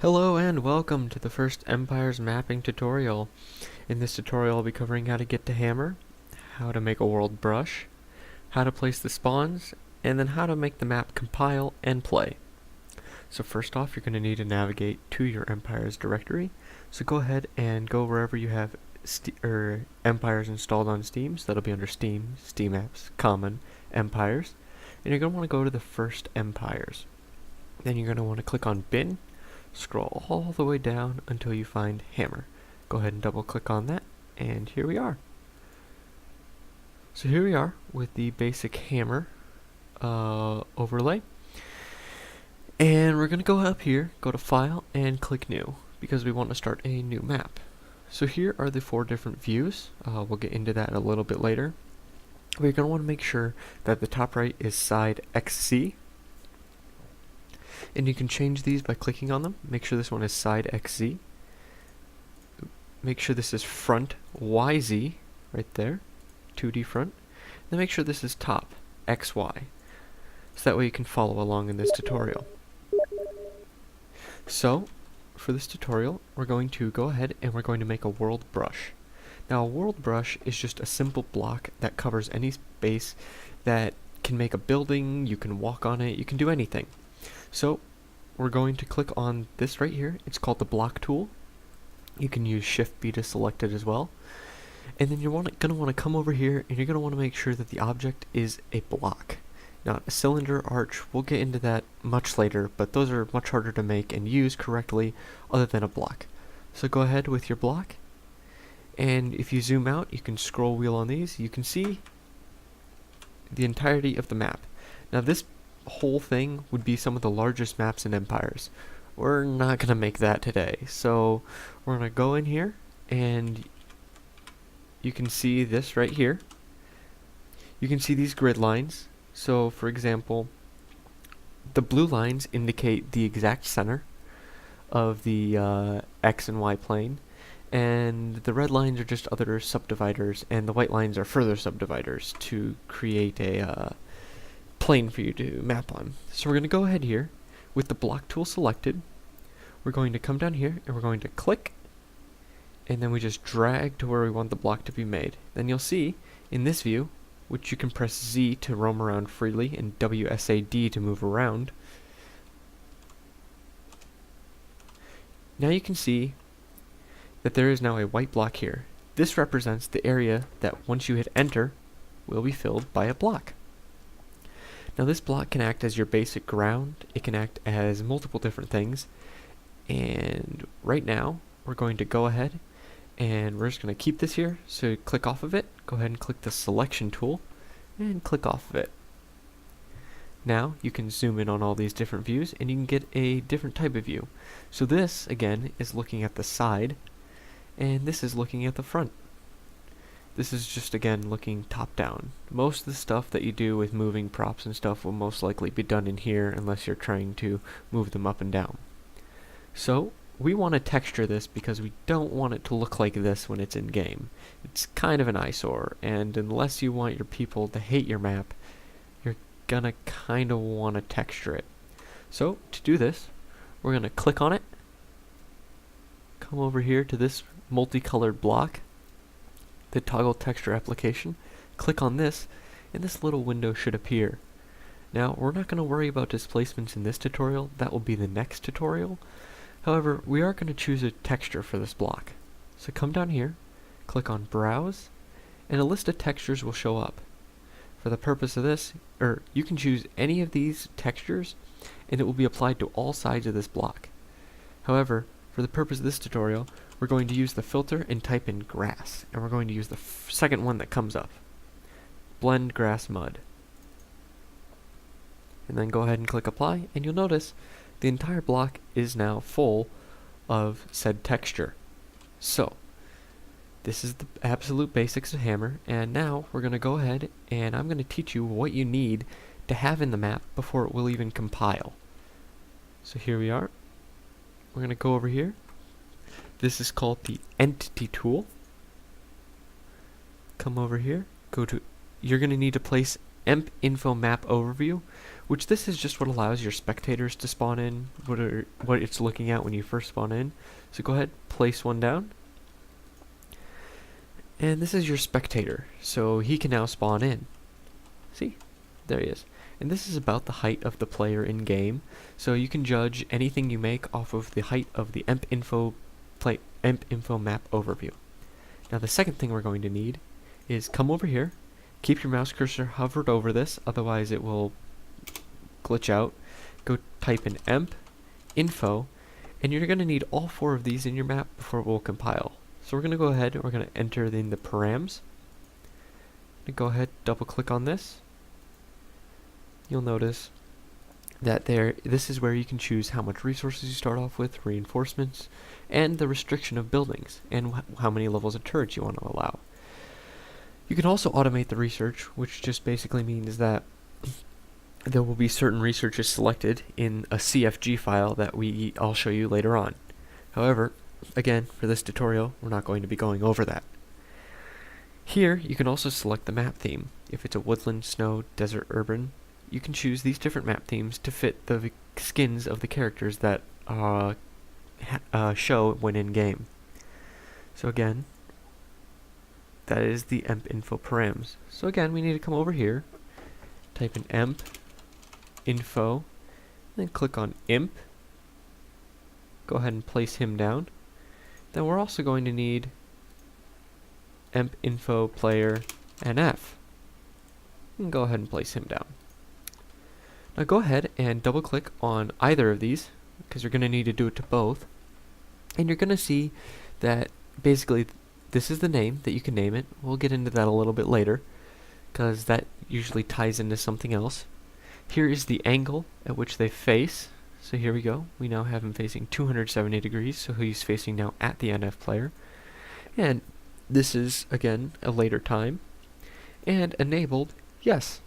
Hello and welcome to the first Empires mapping tutorial. In this tutorial I'll be covering how to get to hammer, how to make a world brush, how to place the spawns, and then how to make the map compile and play. So first off, you're going to need to navigate to your Empires directory. So go ahead and go wherever you have Empires installed on Steam. So that'll be under Steam, Steam Apps, Common, Empires. And you're going to want to go to the first Empires. Then you're going to want to click on Bin. Scroll all the way down until you find hammer. Go ahead and double click on that, and here we are. So here we are with the basic hammer overlay. And we're going to go up here, go to File, and click New, because we want to start a new map. So here are the 4 different views. We'll get into that a little bit later. We're going to want to make sure that the top right is side XZ. And you can change these by clicking on them. Make sure this one is side XZ. Make sure this is front YZ, right there, 2D front. Then make sure this is top XY, so that way you can follow along in this tutorial. So, for this tutorial, we're going to go ahead and we're going to make a world brush. Now, a world brush is just a simple block that covers any space that can make a building, you can walk on it, you can do anything. So, we're going to click on this right here. It's called the block tool. You can use Shift B to select it as well. And then you're going to want to come over here and you're going to want to make sure that the object is a block. Not a cylinder, arch, we'll get into that much later, but those are much harder to make and use correctly other than a block. So go ahead with your block. And if you zoom out, you can scroll wheel on these. You can see the entirety of the map. Now this whole thing would be some of the largest maps in Empires. We're not going to make that today, so we're going to go in here and you can see this right here. You can see these grid lines. So for example, the blue lines indicate the exact center of the X and Y plane, and the red lines are just other subdividers, and the white lines are further subdividers to create a plane for you to map on. So we're going to go ahead here with the block tool selected. We're going to come down here and we're going to click, and then we just drag to where we want the block to be made. Then you'll see in this view, which you can press Z to roam around freely and WSAD to move around. Now you can see that there is now a white block here. This represents the area that once you hit enter will be filled by a block. Now this block can act as your basic ground, it can act as multiple different things, and right now we're going to go ahead and we're just going to keep this here, so click off of it, go ahead and click the selection tool, and click off of it. Now you can zoom in on all these different views and you can get a different type of view. So this, again, is looking at the side, and this is looking at the front. This is just, again, looking top down. Most of the stuff that you do with moving props and stuff will most likely be done in here unless you're trying to move them up and down. So, we want to texture this because we don't want it to look like this when it's in game. It's kind of an eyesore, and unless you want your people to hate your map, you're gonna kind of want to texture it. So, to do this, we're gonna click on it, come over here to this multicolored block, the toggle texture application, click on this, and this little window should appear. Now, we're not going to worry about displacements in this tutorial, that will be the next tutorial. However, we are going to choose a texture for this block. So come down here, click on Browse, and a list of textures will show up. For the purpose of this, you can choose any of these textures, and it will be applied to all sides of this block. However, for the purpose of this tutorial, we're going to use the filter and type in grass, and we're going to use the second one that comes up. Blend grass mud. And then go ahead and click apply, and you'll notice the entire block is now full of said texture. So, this is the absolute basics of hammer, and now we're going to go ahead and I'm going to teach you what you need to have in the map before it will even compile. So here we are. We're going to go over here. This is called the Entity tool. Come over here, you're going to need to place emp info map overview, which this is just what allows your spectators to spawn in, what it's looking at when you first spawn in. So go ahead, place one down. And this is your spectator, so he can now spawn in. See? There he is. And this is about the height of the player in game, so you can judge anything you make off of the height of the emp info map overview. Now the second thing we're going to need is come over here, keep your mouse cursor hovered over this, otherwise it will glitch out. Go type in emp info, and you're going to need all four of these in your map before it will compile. So we're going to go ahead and we're going to enter in the params. Go ahead, double click on this. You'll notice that this is where you can choose how much resources you start off with, reinforcements, and the restriction of buildings, and how many levels of turrets you want to allow. You can also automate the research, which just basically means that there will be certain researches selected in a CFG file that I'll show you later on. However, again, for this tutorial, we're not going to be going over that. Here, you can also select the map theme. If it's a woodland, snow, desert, urban, you can choose these different map themes to fit the skins of the characters that show when in game. So again, that is the emp info params. So again, we need to come over here, type in emp info, then click on imp. Go ahead and place him down. Then we're also going to need emp info player nf. And go ahead and place him down. Now go ahead and double click on either of these, because you're going to need to do it to both. And you're going to see that basically this is the name that you can name it. We'll get into that a little bit later, because that usually ties into something else. Here is the angle at which they face. So here we go. We now have him facing 270 degrees, so he's facing now at the NF player. And this is, again, a later time. And enabled, yes.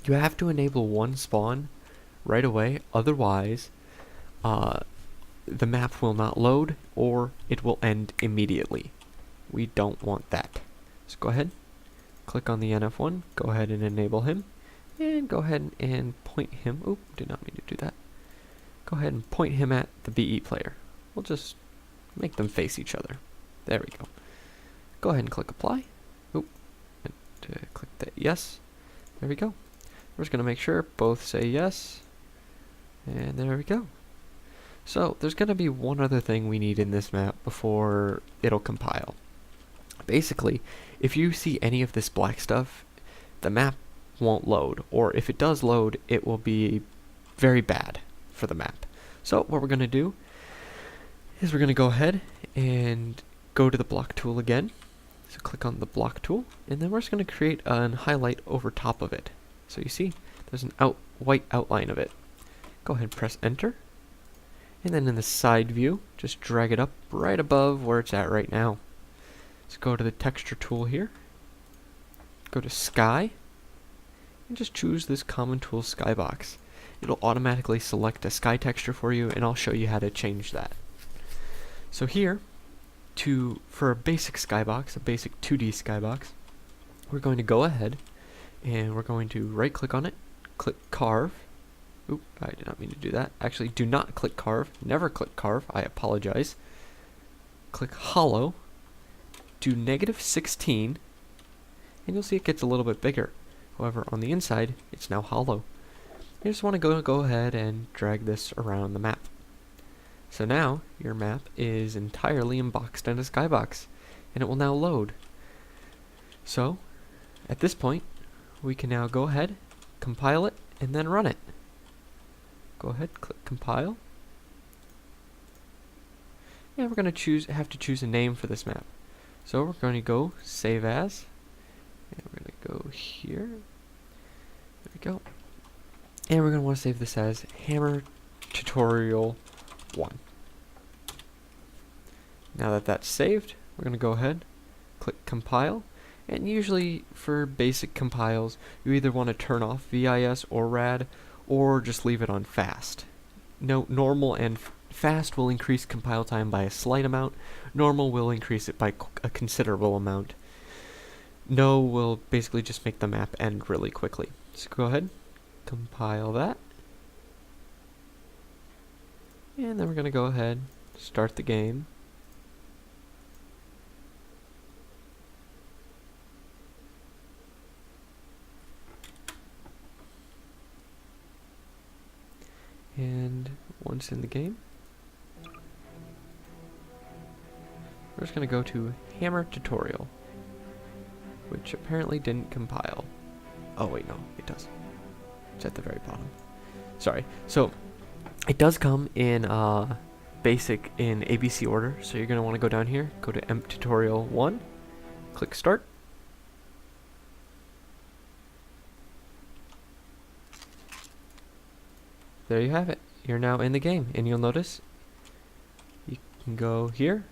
You have to enable one spawn right away, otherwise the map will not load or it will end immediately. We don't want that. So go ahead, click on the NF1, go ahead and enable him, and go ahead and point him. Oop, did not mean to do that. Go ahead and point him at the BE player. We'll just make them face each other. There we go. Go ahead and click apply. Oop, and click that yes. There we go. We're just going to make sure both say yes. And there we go. So there's going to be one other thing we need in this map before it'll compile. Basically, if you see any of this black stuff, the map won't load. Or if it does load, it will be very bad for the map. So what we're going to do is we're going to go ahead and go to the block tool again. So click on the block tool, and then we're just going to create a highlight over top of it. So you see, there's an white outline of it. Go ahead and press enter. And then in the side view, just drag it up right above where it's at right now. Let's go to the texture tool here. Go to sky. And just choose this common tool skybox. It'll automatically select a sky texture for you, and I'll show you how to change that. So here, for a basic skybox, a basic 2D skybox, we're going to go ahead and we're going to right click on it, click carve. Oop, I did not mean to do that. Actually, do not click carve. Never click carve. I apologize. Click hollow. Do -16, and you'll see it gets a little bit bigger. However, on the inside, it's now hollow. You just want to go ahead and drag this around the map. So now, your map is entirely emboxed in a skybox, and it will now load. So, at this point, we can now go ahead, compile it, and then run it. Go ahead, click compile. And we're going to have to choose a name for this map. So we're going to go save as, and we're going to go here. There we go. And we're going to want to save this as Hammer Tutorial 1. Now that that's saved, we're going to go ahead, click compile. And usually for basic compiles, you either want to turn off VIS or RAD, or just leave it on fast. Normal and fast will increase compile time by a slight amount. Normal will increase it by a considerable amount. no will basically just make the map end really quickly. So go ahead, compile that. And then we're going to go ahead, start the game. And once in the game, we're just going to go to Hammer Tutorial, which apparently didn't compile. Oh wait, no, it does. It's at the very bottom. Sorry. So, it does come in basic in ABC order, so you're going to want to go down here, go to EMP Tutorial 1, click Start. There you have it. You're now in the game, and you'll notice you can go here,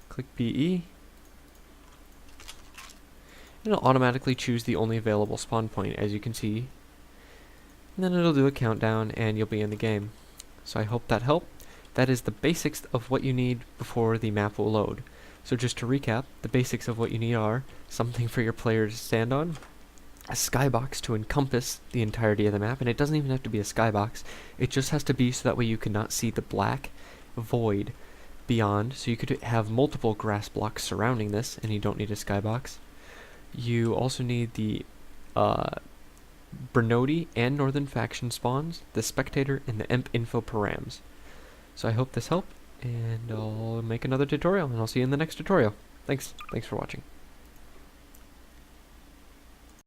click BE, and it'll automatically choose the only available spawn point, as you can see, and then it'll do a countdown and you'll be in the game. So I hope that helped. That is the basics of what you need before the map will load. So just to recap, the basics of what you need are something for your player to stand on, a skybox to encompass the entirety of the map, and it doesn't even have to be a skybox. It just has to be so that way you cannot see the black void beyond, so you could have multiple grass blocks surrounding this, and you don't need a skybox. You also need the Bernodi and Northern Faction spawns, the Spectator, and the EMP info params. So I hope this helped, and I'll make another tutorial, and I'll see you in the next tutorial. Thanks for watching.